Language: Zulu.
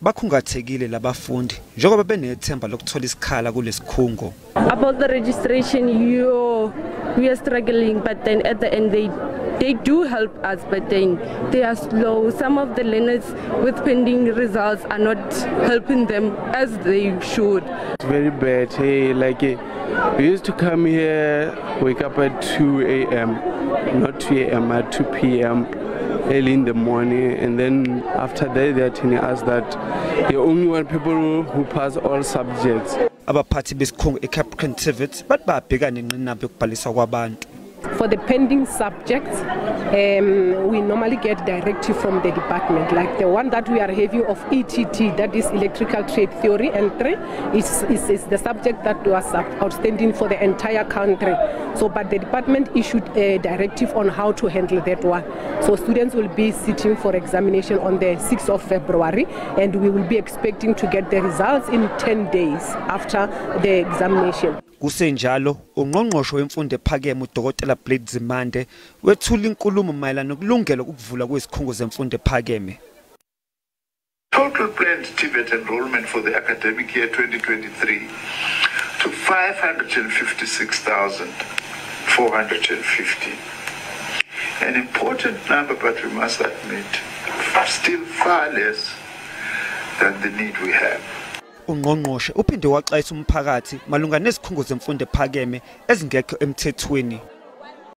bakhungathekile labafundi njengoba benethemba lokuthola isikhala kulesikhungo. About the registration, we are struggling, but then at the end they do help us, but then they are slow. Some of the learners with pending results are not helping them as they should. It's very bad. Hey, we used to come here, wake up at 2 a.m., not 2 a.m., at 2 p.m. early in the morning, and then after that they are telling us that they only want people who pass all subjects. Abaphathi besikhungo eCapricorn TVET babhekana nenqinamba yokubhaliswa kwabantu. For the pending subjects, we normally get directive from the department, like the one that we are having of ETT, that is Electrical Trade Theory and 3, is the subject that was outstanding for the entire country. So, but the department issued a directive on how to handle that one. So students will be sitting for examination on the 6th of February, and we will be expecting to get the results in 10 days after the examination. Kusenjalo ungqongqosho wemfundo ephakeme uDokotela Blade Zimande wethula inkulumo mayelana nokulungela ukuvula kwezikhungo zemfundo ephakeme. Total planned TVET enrollment for the academic year 2023 to 556,450. An important number, but we must admit, still far less than the need we have. Ungqongqoshe uphinde waxwayisa umphakathi malunga nezikhungo zemfundo ephakeme ezingekho emthethweni.